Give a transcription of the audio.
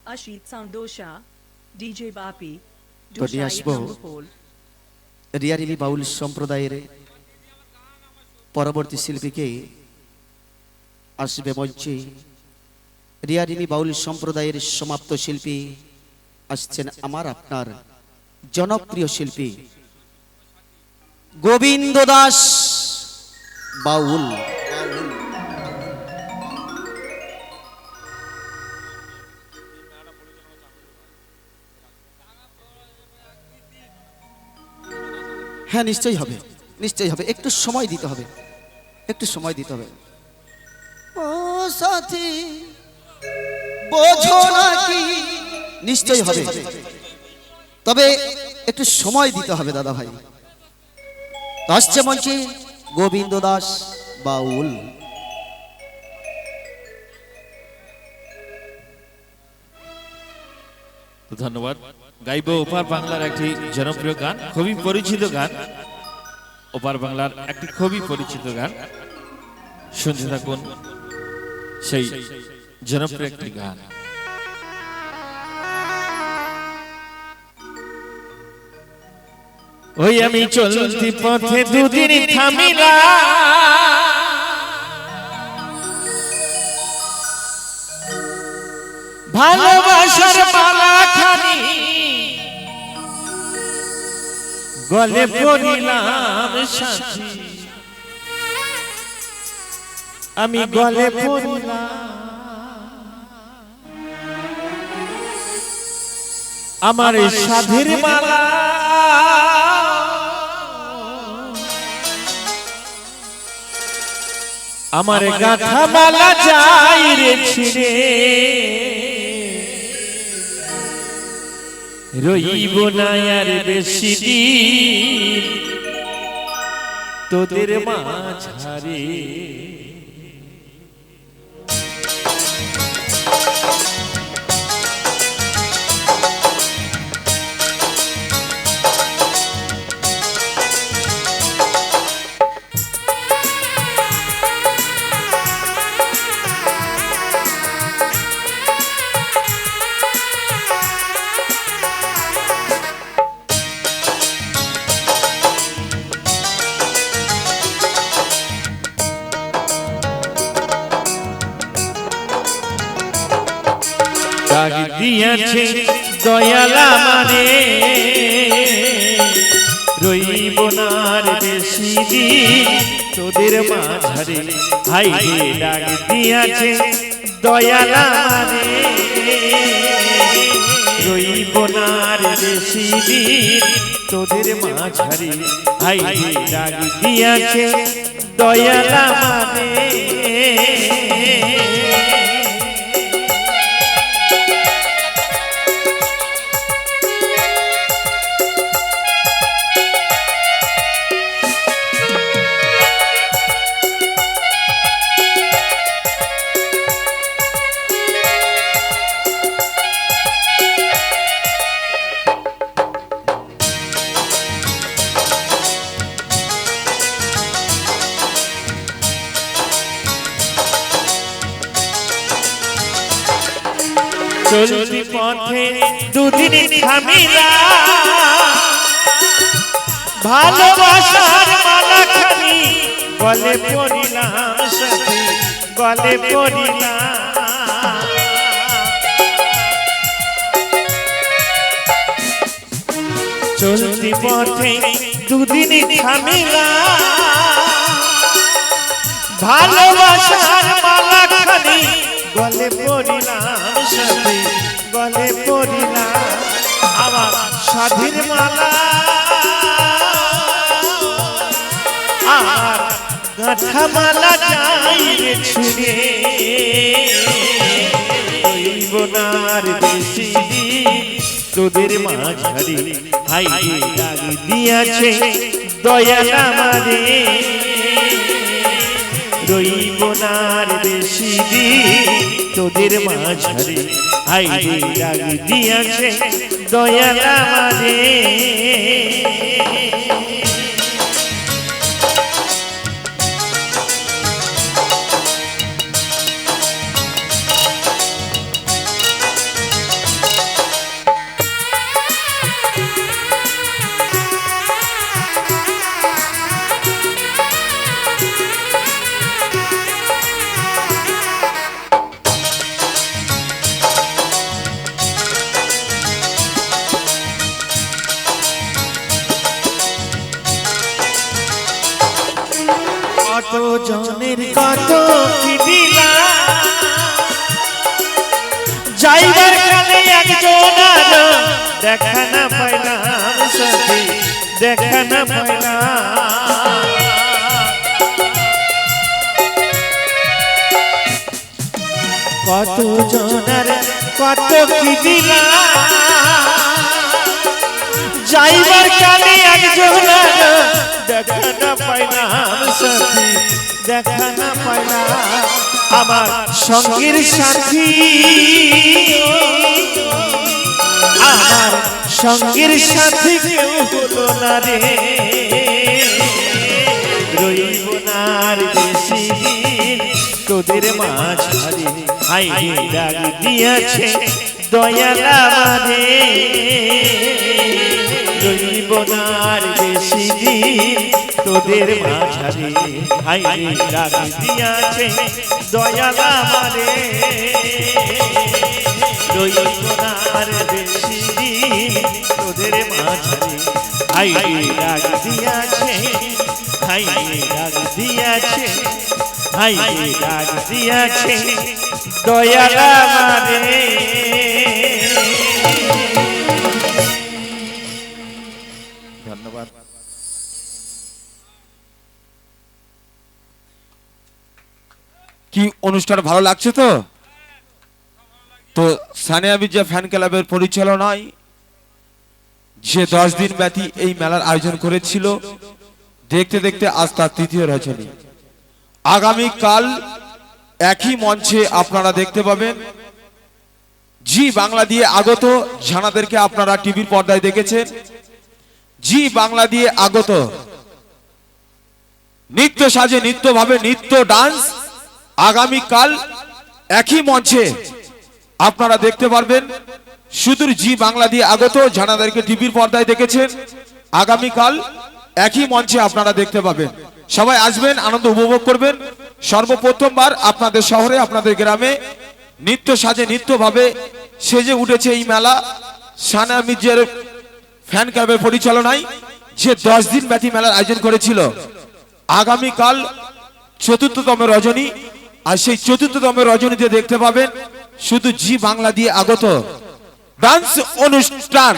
Ashit Soundosha, DJ Bapi, তো নিয়ে আসবো রিয়ারিলি বাউল সম্প্রদায়ের পরবর্তী শিল্পীকে। আসবে মঞ্চে রিয়ারিলি বাউল সম্প্রদায়ের সমাপ্ত শিল্পী আসছেন আমার আপনার জনপ্রিয় শিল্পী গোবিন্দ দাস বাউল। হ্যাঁ নিশ্চয়ই হবে, নিশ্চয়ই হবে, একটু সময় দিতে হবে, একটু সময় দিতে হবে। ও সাথী বোঝো নাকি, নিশ্চয়ই হবে, তবে একটু সময় দিতে হবে দাদা ভাই। তো আসছে মঞ্চে গোবিন্দ দাস বাউল। ধন্যবাদ। গাইব ওপার বাংলার একটি জনপ্রিয় গান, খুবই পরিচিত গান, ওপার বাংলার একটি খুবই পরিচিত গান। শুনতে থাকুন সেই জনপ্রিয় একটি গান। ওই আমি চলতি পথে দুদিন থামিলা, ভালোবাসার মালা খানি গলে পড়িলাম সাথী, আমি গলে পড়িলাম আমার সাধীর মালা, আমার গাথা মালা যাই রে ছিড়ে, রইব না আর বেশি দিন তোদের মাঝারে। ডাক দিয়েছে দয়ালা মানে রইব না আর বেশি দিন তোদের মাঝারে। হাই রে ডাক দিয়েছে দয়ালা মানে রইব না আর বেশি দিন তোদের মাঝারে। হাই রে ডাক দিয়েছে দয়ালা মানে। চলতি পথে দুদিন থামিলা, ভালোবাসার মালা খানি গলে পড়িলাম সাথী, গলে পড়িলাম। চলতি পথে দুদিন থামিলা, ভালোবাসার মালা খানি গলে পড়িলাম সাথী, গলে পড়িলাম আমার সাধীর মালা, আর গাঁথা মালা যাই রে ছিড়ে, রইব না আর বেশি দিন তোদের মাঝারে। হাই রে ডাক দিয়াছে দয়ালা মানে রইব না আর বেশি দিন তোদের মাঝারে। হাই রে ডাক দিয়াছে দয়ালা মানে। একজন আরো দেখা না পাইলাম সাথী দেখা না পাইলাম কত জনার কত কি দিলাম যাইবার কালে একজন আরো দেখা না পাইলাম সাথী দেখা না পাইলাম আমার সঙ্গীর সাথী আমার সঙ্গীর সাথী কেউ হলো না রে রইব না আর বেশি দিন তোদের মাঝারে হাই ডাক দিয়েছে দয়াল আমারে রইব না আর বেশি দিন তোদের মাঝারে হাই ডাক দিয়েছে দয়াল আমারে রইব না আর বেশি দিন তোদের মাঝারে হাই ডাক দিয়েছে হাই ডাক দিয়েছে হাই ডাক দিয়েছে দয়াল আমারে ধন্যবাদ কি অনুষ্ঠান ভালো লাগছে তো তো সানিয়া মির্জা ফ্যান ক্লাবের পরিচালনায় যে 10 দিন ব্যাপী এই মেলার আয়োজন করেছিল দেখতে দেখতে আজ তার তৃতীয় রজনী আগামী কাল একই মঞ্চে আপনারা দেখতে পাবেন জি বাংলা দিয়ে আগত জানাদেরকে আপনারা টিভির পর্দায় দেখেছেন জি বাংলা দিয়ে আগত নিত্য সাজে নিত্য ভাবে নিত্য ডান্স আগামী কাল একই মঞ্চে আপনারা দেখতে পারবেন সুদূর জি বাংলা দিয়ে আগত জানাদেরকে টিভির পর্দায় দেখেছেন আগামী কাল একই মঞ্চে আপনারা দেখতে পাবেন সবাই আসবেন আনন্দ উপভোগ করবেন সর্বপ্রথমবার আপনাদের শহরে আপনাদের গ্রামে নিত্য সাজে নিত্য ভাবে সেজে উঠেছে এই মেলা সানিয়া মির্জার ফ্যান ক্লাবের পরিচালনায় যে 10 দিন ব্যাপী মেলার আয়োজন করেছিল আগামী কাল চতুর্থতম রজনী আর সেই চতুর্থতম রজনীতে দেখতে পাবেন শুধু জি বাংলা দিয়ে আগত ডান্স অনুষ্ঠান